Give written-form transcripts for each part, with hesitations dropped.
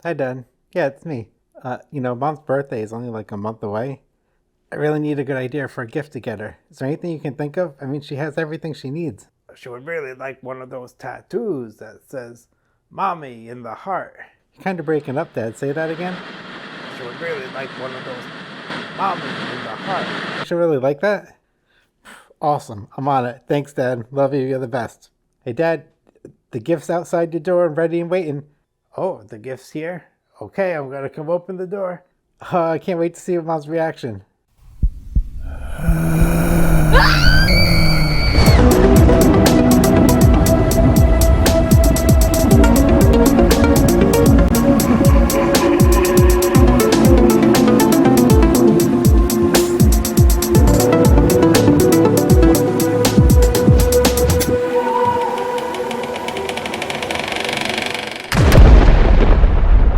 Hi, Dad. Yeah, it's me. Mom's birthday is only like a month away. I really need a good idea for a gift to get her. Is there anything you can think of? I mean, she has everything she needs. She would really like one of those tattoos that says, Mommy in the heart. You're kind of breaking up, Dad. Say that again. She would really like one of those, Mommy in the heart. She really like that? Awesome. I'm on it. Thanks, Dad. Love you. You're the best. Hey, Dad, the gift's outside your door and ready and waiting. Oh, the gift's here? Okay, I'm gonna come open the door. I can't wait to see Mom's reaction.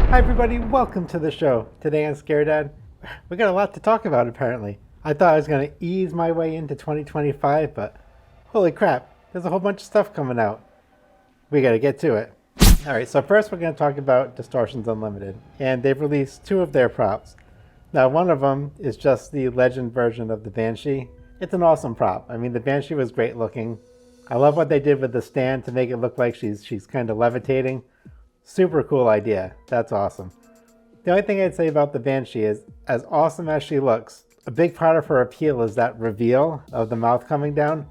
Hi everybody, welcome to the show. Today on Scare Dad, we got a lot to talk about apparently. I thought I was going to ease my way into 2025, but holy crap, there's a whole bunch of stuff coming out. We got to get to it. Alright, so first we're going to talk about Distortions Unlimited, and they've released two of their props. Now one of them is just the legend version of the Banshee. It's an awesome prop. I mean, the Banshee was great looking. I love what they did with the stand to make it look like she's kind of levitating. Super cool idea. That's awesome. The only thing I'd say about the Banshee is, as awesome as she looks, a big part of her appeal is that reveal of the mouth coming down.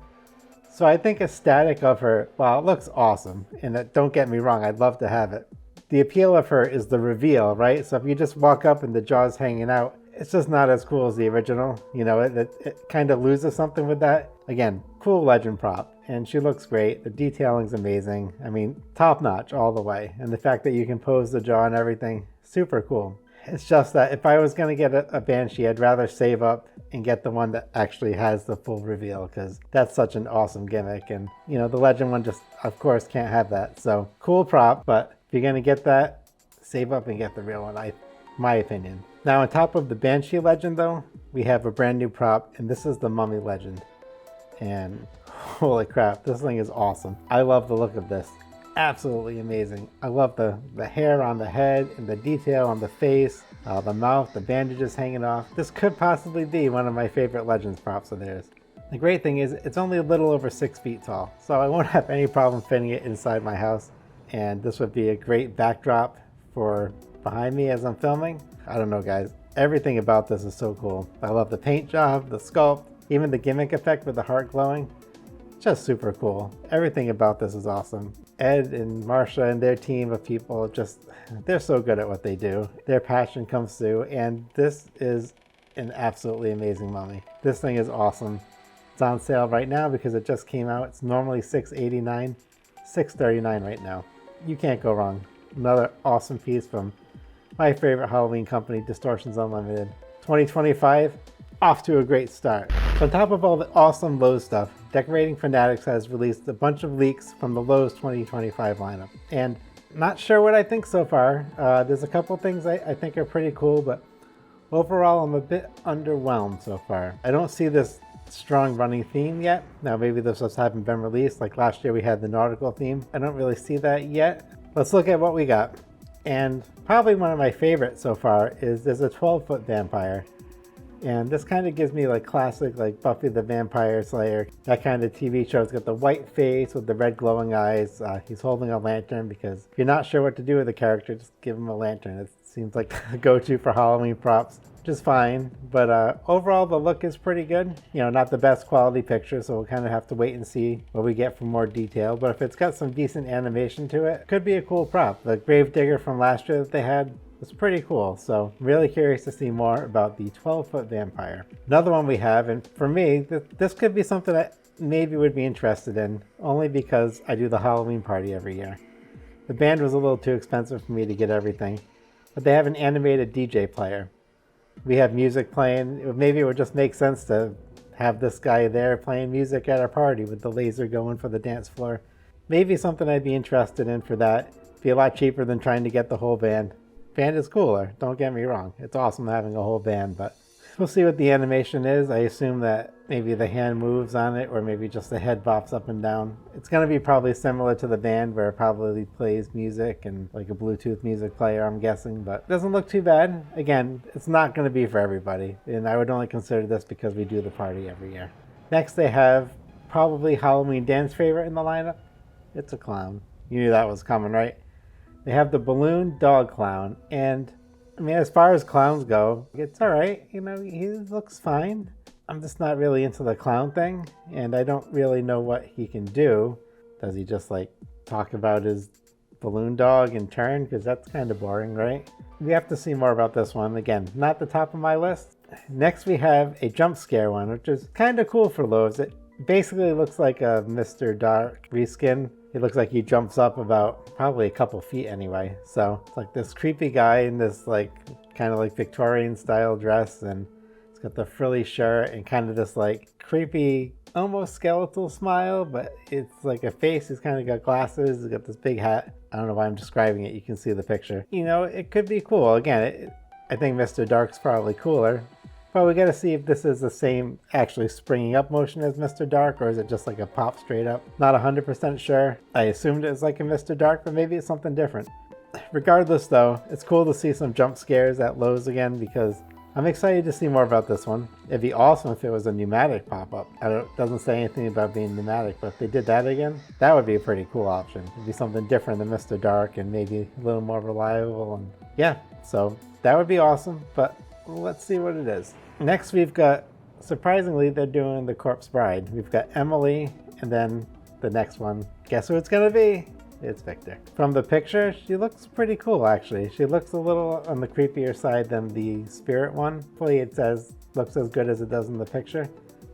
So I think a static of her, well, it looks awesome. And don't get me wrong, I'd love to have it. The appeal of her is the reveal, right? So if you just walk up and the jaw's hanging out, it's just not as cool as the original. You know, it kind of loses something with that. Again, cool legend prop. And she looks great. The detailing's amazing. I mean, top notch all the way. And the fact that you can pose the jaw and everything, super cool. It's just that if I was going to get a Banshee, I'd rather save up and get the one that actually has the full reveal, because that's such an awesome gimmick. And, you know, the legend one just, of course, can't have that. So, cool prop, but if you're going to get that, save up and get the real one, my opinion. Now, on top of the Banshee legend, though, we have a brand new prop, and this is the Mummy legend. And holy crap, this thing is awesome. I love the look of this. Absolutely amazing. I love the hair on the head and the detail on the face, the mouth, the bandages hanging off. This could possibly be one of my favorite Legends props of theirs. The great thing is it's only a little over 6 feet tall, so I won't have any problem fitting it inside my house. And this would be a great backdrop for behind me as I'm filming. I don't know, guys. Everything about this is so cool. I love the paint job, the sculpt, even the gimmick effect with the heart glowing. Just super cool. Everything about this is awesome. Ed and Marsha and their team of people, they're so good at what they do. Their passion comes through, and this is an absolutely amazing mummy. This thing is awesome. It's on sale right now because it just came out. It's normally $689, $639 right now. You can't go wrong. Another awesome piece from my favorite Halloween company, Distortions Unlimited. 2025, off to a great start. So on top of all the awesome Lowe's stuff, Decorating Fanatics has released a bunch of leaks from the Lowe's 2025 lineup. And not sure what I think so far. There's a couple things I think are pretty cool, but overall I'm a bit underwhelmed so far. I don't see this strong running theme yet. Now maybe those just haven't been released. Like last year we had the nautical theme. I don't really see that yet. Let's look at what we got. And probably one of my favorites so far is there's a 12-foot vampire. And this kind of gives me like classic like Buffy the Vampire Slayer, that kind of TV show. It's got the white face with the red glowing eyes. He's holding a lantern because if you're not sure what to do with the character, just give him a lantern. It seems like a go-to for Halloween props, which is fine. But overall the look is pretty good. You know, not the best quality picture, so we'll kind of have to wait and see what we get for more detail. But if it's got some decent animation to it, it could be a cool prop. The Gravedigger from last year that they had, it's pretty cool, so I'm really curious to see more about the 12-foot vampire. Another one we have, and for me, this could be something I maybe would be interested in, only because I do the Halloween party every year. The band was a little too expensive for me to get everything, but they have an animated DJ player. We have music playing. Maybe it would just make sense to have this guy there playing music at our party with the laser going for the dance floor. Maybe something I'd be interested in for that. It'd be a lot cheaper than trying to get the whole band. Band is cooler, don't get me wrong. It's awesome having a whole band, but We'll see what the animation is. I assume that maybe the hand moves on it, or maybe just the head bops up and down. It's going to be probably similar to the band, where it probably plays music and like a Bluetooth music player, I'm guessing, but it doesn't look too bad. Again, it's not going to be for everybody, and I would only consider this because we do the party every year. Next, they have probably Halloween dance favorite in the lineup. It's a clown. You knew that was coming, right? They have the balloon dog clown, and I mean, as far as clowns go, it's all right. You know, he looks fine. I'm just not really into the clown thing, and I don't really know what he can do. Does he just like talk about his balloon dog in turn? Because that's kind of boring, right? We have to see more about this one. Again, not the top of my list. Next, we have a jump scare one, which is kind of cool for Lowe's. It basically looks like a Mr. Dark reskin. It looks like he jumps up about probably a couple feet anyway. So it's like this creepy guy in this like kind of like Victorian style dress, and he's got the frilly shirt and kind of this like creepy, almost skeletal smile, but it's like a face. He's kind of got glasses. He's got this big hat. I don't know why I'm describing it. You can see the picture. You know, it could be cool. Again, I think Mr. Dark's probably cooler. But we gotta see if this is the same actually springing up motion as Mr. Dark, or is it just like a pop straight up? Not 100% sure. I assumed it was like a Mr. Dark, but maybe it's something different. Regardless though, it's cool to see some jump scares at Lowe's again, because I'm excited to see more about this one. It'd be awesome if it was a pneumatic pop-up. It doesn't say anything about being pneumatic, but if they did that again, that would be a pretty cool option. It'd be something different than Mr. Dark and maybe a little more reliable, and yeah, so that would be awesome, but let's see what it is. Next, we've got, surprisingly, they're doing the Corpse Bride. We've got Emily, and then the next one. Guess who it's gonna be? It's Victor. From the picture, she looks pretty cool, actually. She looks a little on the creepier side than the spirit one. Hopefully it says, looks as good as it does in the picture.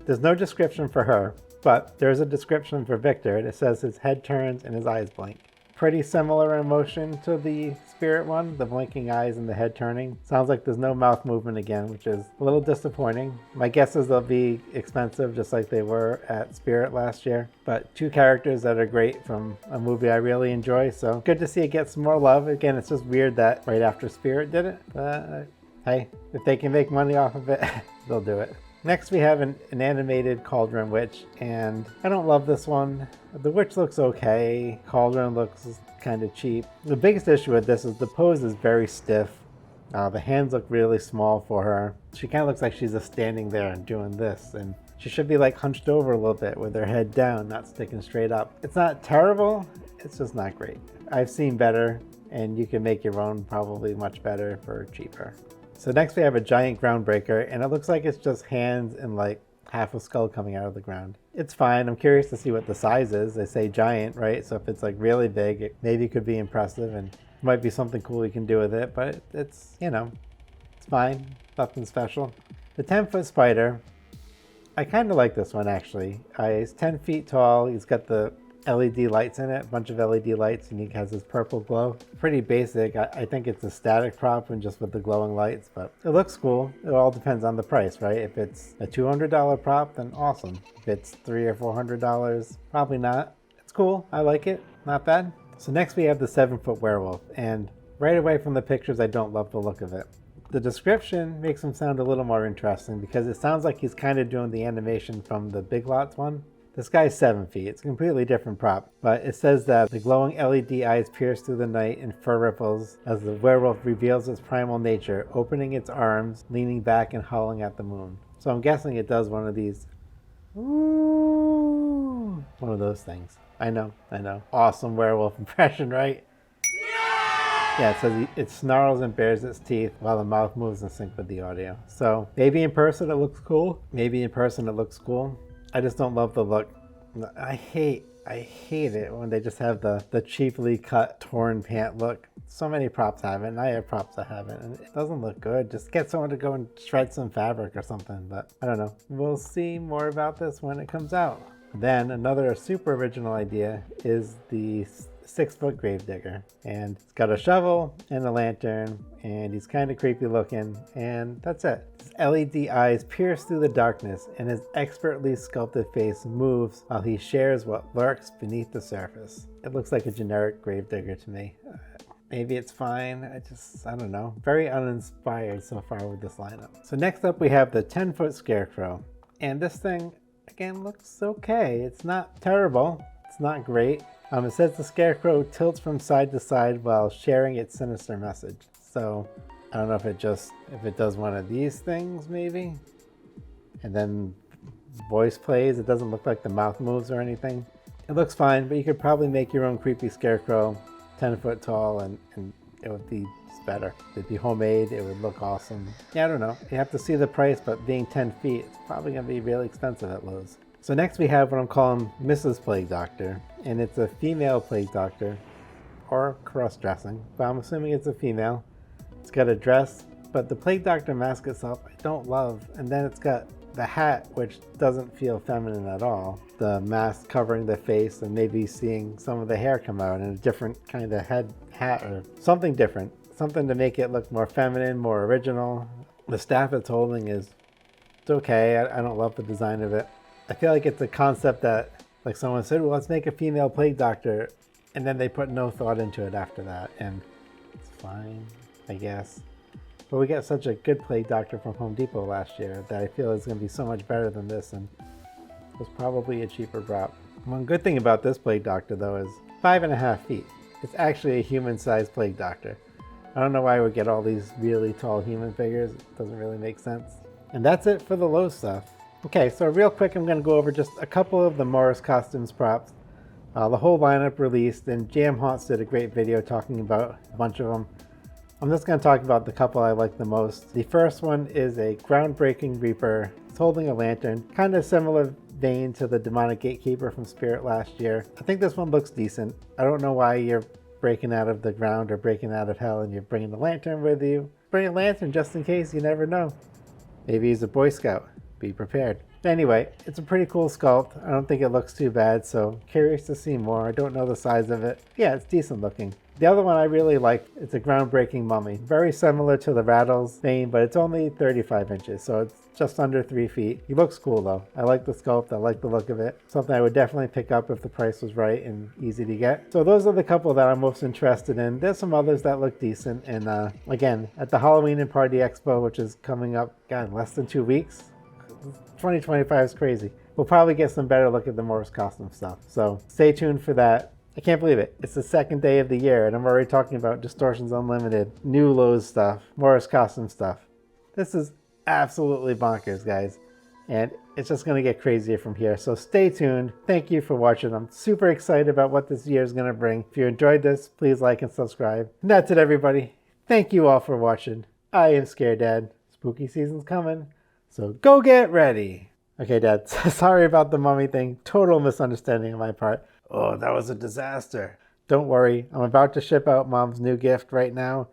There's no description for her, but there's a description for Victor, and it says his head turns and his eyes blink. Pretty similar in motion to the spirit one, the blinking eyes and the head turning. Sounds like there's no mouth movement again, which is a little disappointing. My guess is they'll be expensive, just like they were at Spirit last year. But two characters that are great from a movie I really enjoy, so good to see it get some more love. Again, it's just weird that right after Spirit did it. Hey, if they can make money off of it, they'll do it. Next, we have an animated Cauldron Witch, and I don't love this one. The witch looks okay. Cauldron looks kind of cheap. The biggest issue with this is the pose is very stiff. The hands look really small for her. She kind of looks like she's just standing there and doing this, and she should be like hunched over a little bit with her head down, not sticking straight up. It's not terrible, it's just not great. I've seen better, and you can make your own probably much better for cheaper. So next we have a giant groundbreaker, and it looks like it's just hands and like half a skull coming out of the ground. It's fine. I'm curious to see what the size is. They say giant, right? So if it's like really big, it maybe could be impressive and might be something cool you can do with it, but it's, you know, it's fine. Nothing special. The 10-foot spider, I kind of like this one actually. He's 10 feet tall. He's got the LED lights in it, a bunch of LED lights, and he has this purple glow. Pretty basic. I think it's a static prop and just with the glowing lights, but it looks cool. It all depends on the price, right? If it's a $200 prop, then awesome. If it's $300 or $400, probably not. It's cool. I like it. Not bad. So next we have the 7-foot werewolf, and right away from the pictures, I don't love the look of it. The description makes him sound a little more interesting because it sounds like he's kind of doing the animation from the Big Lots one. This guy's 7 feet. It's a completely different prop, but it says that the glowing LED eyes pierce through the night in fur ripples as the werewolf reveals its primal nature, opening its arms, leaning back and howling at the moon. So I'm guessing it does one of these, ooh, one of those things. I know. Awesome werewolf impression, right? Yeah, it says it snarls and bares its teeth while the mouth moves in sync with the audio. So maybe in person it looks cool. I just don't love the look. I hate it when they just have the cheaply cut torn pant look. So many props have it, and I have props that have it, and it doesn't look good. Just get someone to go and shred some fabric or something, but I don't know. We'll see more about this when it comes out. Then another super original idea is the 6-foot gravedigger, and it's got a shovel and a lantern, and he's kind of creepy looking, and that's it. His LED eyes pierce through the darkness, and his expertly sculpted face moves while he shares what lurks beneath the surface. It looks like a generic gravedigger to me. Maybe it's fine. I don't know. Very uninspired so far with this lineup. So next up we have the 10-foot Scarecrow. And this thing, again, looks okay. It's not terrible. It's not great. It says the Scarecrow tilts from side to side while sharing its sinister message. So I don't know if it does one of these things maybe. And then voice plays. It doesn't look like the mouth moves or anything. It looks fine, but you could probably make your own creepy Scarecrow 10 foot tall and it would be better. It'd be homemade. It would look awesome. Yeah, I don't know. You have to see the price, but being 10 feet, it's probably going to be really expensive at Lowe's. So next we have what I'm calling Mrs. Plague Doctor, and it's a female Plague Doctor, or cross-dressing, but I'm assuming it's a female. It's got a dress, but the Plague Doctor mask itself I don't love, and then it's got the hat, which doesn't feel feminine at all. The mask covering the face and maybe seeing some of the hair come out in a different kind of hat or something different. Something to make it look more feminine, more original. The staff it's holding it's okay. I don't love the design of it. I feel like it's a concept that, like someone said, well, let's make a female Plague Doctor, and then they put no thought into it after that, and it's fine, I guess. But we got such a good Plague Doctor from Home Depot last year that I feel is going to be so much better than this, and it was probably a cheaper drop. One good thing about this Plague Doctor, though, is 5.5 feet. It's actually a human-sized Plague Doctor. I don't know why we get all these really tall human figures. It doesn't really make sense. And that's it for the Lowe's stuff. Okay, so real quick, I'm going to go over just a couple of the Morris Costumes props. The whole lineup released, and Jam Haunts did a great video talking about a bunch of them. I'm just going to talk about the couple I like the most. The first one is a groundbreaking Reaper. It's holding a lantern, kind of similar vein to the Demonic Gatekeeper from Spirit last year. I think this one looks decent. I don't know why you're breaking out of the ground or breaking out of hell and you're bringing the lantern with you. Bring a lantern just in case, you never know. Maybe he's a Boy Scout. Be prepared. Anyway, it's a pretty cool sculpt. I don't think it looks too bad, so curious to see more. I don't know the size of it. Yeah, it's decent looking. The other one I really like, it's a groundbreaking mummy. Very similar to the Rattles theme, but it's only 35 inches, so it's just under 3 feet. He looks cool though. I like the sculpt, I like the look of it. Something I would definitely pick up if the price was right and easy to get. So those are the couple that I'm most interested in. There's some others that look decent, and again, at the Halloween and Party Expo, which is coming up, God, in less than 2 weeks. 2025 is crazy. We'll probably get some better look at the Morris costume stuff. So stay tuned for that. I can't believe it. It's the second day of the year and I'm already talking about Distortions Unlimited, new Lowe's stuff, Morris costume stuff. This is absolutely bonkers, guys. And it's just going to get crazier from here. So stay tuned. Thank you for watching. I'm super excited about what this year is going to bring. If you enjoyed this, please like and subscribe. And that's it, everybody. Thank you all for watching. I am Scared Dad. Spooky season's coming. So go get ready. Okay, Dad, sorry about the mummy thing. Total misunderstanding on my part. Oh, that was a disaster. Don't worry. I'm about to ship out Mom's new gift right now.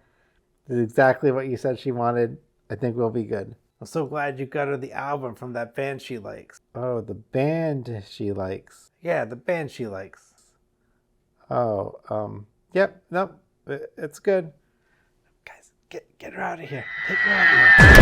This is exactly what you said she wanted. I think we'll be good. I'm so glad you got her the album from that band she likes. Oh, the band she likes. Yeah, the band she likes. Oh, yep, nope, it's good. Guys, get her out of here. Take her out of here.